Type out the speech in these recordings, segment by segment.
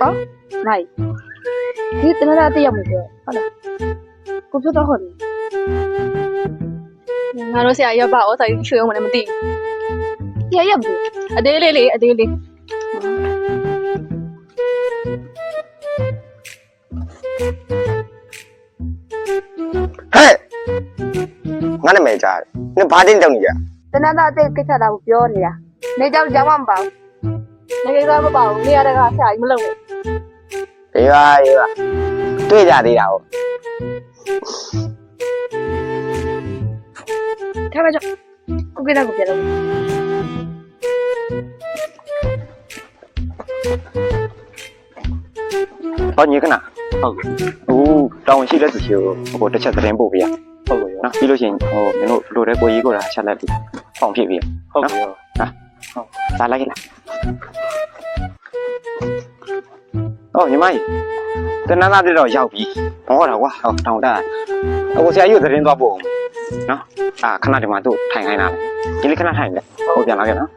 哦，来，你等下得要么个，好了，股票多好呢。ငါတို့ဆရာရပ်ပါဩစာကြီးချွေအောင်လည်းမသိဘူး။ရပ်ဘူး။အသေးလေးလေအသေးလေးဟဲ့ငါလည်းမကြားဘူးနင်ဘာတင်းတောင်းကြ။တနသားအသေးကိစ္စတာကိုပြောနေတာ။နေကြောင်ကြောင်မှမပါဘူး။နေကိစ္စမပါဘူး။နေရတဲ့ကဆရာကြီးမလုပ်နဲ့။အေးပါတွေ့ကြသေးတာဟုတ်။ထားပါကြောကိုကိစ္စကိုပြလို့ဟောညီခဏဟုတ်ကဲ့အခုတောင်းရှိတဲ့သူရှိကိုဟိုတစ်ချက်သတင်းပို့ပေးရဟုတ်ကဲ့နော်ပြီးလို့ရှိရင်ဟိုမင်းတို့လိုတဲ့ကိုကြီးကိုလာချက်လက်ပြီးဖောင်ဖြစ်ပြီးဟုတ်ကဲ့ဟုတ်လာလိုက်လားအော်ညီမကြီးတနန်းသားတော့ရောက်ပြီဘောတာကွာဟောတောင်းတာအခုဆရာကြီးကိုသတင်းသွားပို့အောင်နော်ခဏဒီမှာသူ့ထိုင်ခိုင်းတာလေဒီလေးခဏထိုင်လေဟုတ်ပြန်လာခဲ့နော်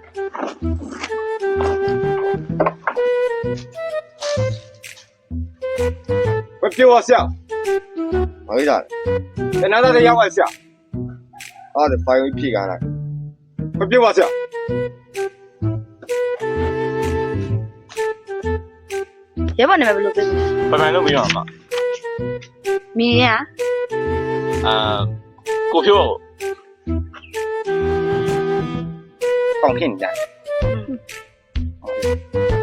快给我下！为啥？在哪在要我下？俺得发一批干了，快给我下！ရပ်ပါနေမှာဘယ်လိုပဲဘယ်မှလုပ်ပြီးတော့မှာ။မြင်ရကိုဖြိုးဖောင်ဖြစ်နေတယ်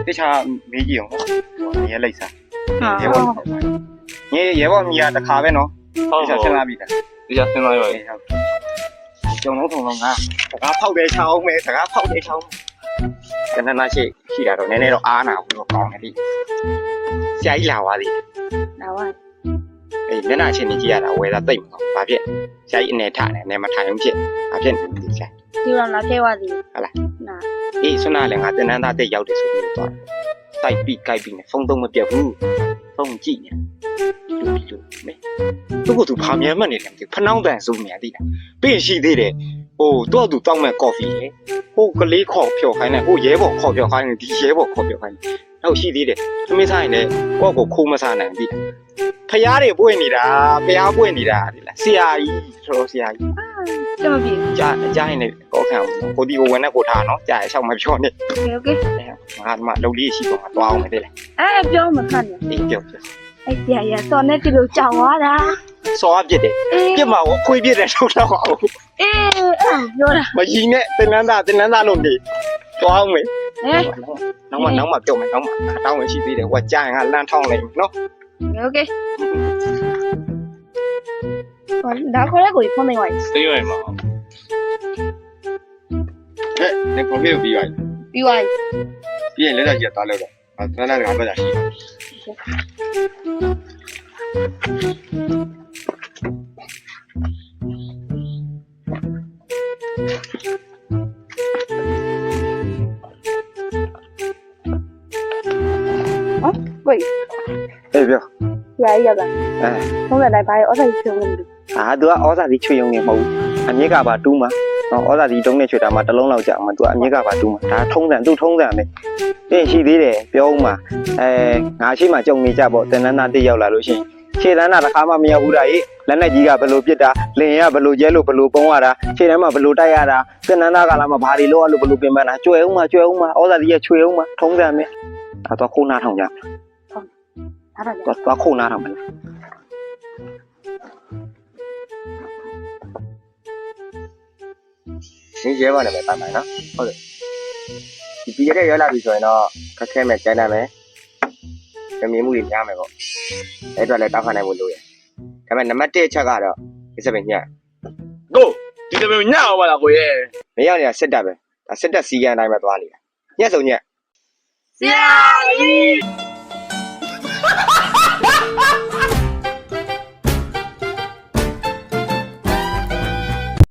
တခြားမေးကြည့်အောင်နော်နေရလိုက်စားရေဘောရေဘောမြီးတခါပဲနော်ဟုတ်ဆက်ဆက်လာပြီလား ဒီကစဉ်းစားရပါလေကျုံလုံးထုံလုံးကစကားဖောက်တဲ့ချောင်းမယ်စကားဖောက်တဲ့ချောင်းကနနာရှိတာတော့နည်းနည်းတော့အားနာဘူးတော့ကောင်းတယ်ဒီဆရာကြီးလာသွားသေးတယ် ။လာပါအေးမျက်နှာချင်းကြီးကြည့်ရတာဝယ်တာတိတ်မကောင်းဘာဖြစ်ဆရာကြီးအနေထားတယ်အနေမထိုင်ဘူးဖြစ်ဘာဖြစ်နေလဲဆရာ ။ဒီတော့လာခဲ့ပါသေး။ ဟုတ်လား နာ။ အေးဆွမ်းနာလည်းငါတင်နန်းသားတက်ရောက်တယ်ဆိုပြီးတော့တိုက်ပြီးကြိုက်ပြီးနေဖုန်းတော့မပြတ်ဘူးဖုန်းကြည့်နေလူမေသူကသူဘာမှမနေတယ်ဖနှောင်းတန်စုံနေရသေးတာပြီးရှိသေးတယ်ဟိုတော့သူတောက်မဲ့ကော်ဖီလေဟိုကလေးခေါ်ဖြော်ခိုင်းတယ်ဟိုရဲဘော်ခေါ်ဖြော်ခိုင်းတယ်ဒီရဲဘော်ခေါ်ဖြော်ခိုင်းတယ်တော့ရှိသေးတယ်သမီးစားရင်လည်းကိုယ့်ကိုခိုးမစားနိုင်ပြီဖျားတွေပွင့်နေတာဖျားပွင့်နေတာဒီလားဆရာကြီးဆိုဆရာကြီး ကျမပြေ။ ကြားရင်လည်းကောက်ခံအောင်ကိုဒီကိုဝင်နဲ့ကိုထားနော်ကြားရရှောက်မပြောနဲ့ โอเค ငါမှလုံလေးရှိတော့ငါသွားအောင်မယ်တဲ့လေ ပြောမခန့်နဲ့ အေးပြော ဆရာရစော်နဲ့ဒီလိုကြောင်သွားတာ စောပြစ်တယ်ပြစ်မှာကိုခွေးပြစ်တယ်ထုတ်တော့အောင် ပြောတာ မကြီးနဲ့တင်နန်းသားလို့နေသွားအောင်မယ် နောက်မှပြောမယ်နောက်မှတောင်းဝင်ရှိသေးတယ်ဟိုကြားရင်ငါလမ်းထောင်းလိုက်နော် โอเคဒါခေါ်ရကိုဖုန်းနေဝိုင်း သိရမှာ 哎，那旁边有比完， ပြီးသွားပြီ 比人来这也打了的，啊，咱俩干不咋行。喂အေးပြော ဆရာကြီးရောက်လာဖုန်းလိုက်ပါရောဩစာကြီးချွေဝင်ပြီ သူကဩဇာတိချွေရုံနေမဟုတ်ဘူးအမြစ်ကပါတူးမှာနော်ဩဇာတိတုံးနဲ့ချွေတာမှတစ်လုံးလောက်ကြာမှာသူကအမြစ်ကပါတူးမှာဒါထုံးစံသူ့ထုံးစံပဲပြင်ရှိသေးတယ်ပြောဦးမှာငါရှိမှကြုံနေကြပေါ့တင်နန်းသားတက်ရောက်လာလို့ရှိရင်ခြေလန်းတာတစ်ခါမှမရောက်ဘူးတာကြီးလက်နဲ့ကြီးကဘယ်လိုပြစ်တာလင်ရဘယ်လိုကျဲလို့ဘယ်လိုပုံရတာခြေတန်းမှာဘယ်လိုတိုက်ရတာတင်နန်းသားကလာမှဘာတွေလို့အဲ့လိုဘယ်လိုပြင်ပန်းတာကျွဲဦးမှာဩဇာတိရဲ့ချွေဦးမှာထုံးစံပဲတော့ခိုးနာထောင်ကြ အဲ့ဒါကြောင့် တော့ခိုးနာထောင်မလား你结婚了没？办完了。好的。你毕业的原来比说呢，他开门简单没？这面目的家没个，那段来打饭来不路耶。他们那么这吃个了，你是不是呢？ကိုဒီတပည့်ညောပါလားကိုရဲ့ 没有呢，是的呗。他是的时间来没多少哩？你说呢？ဆရာကြီး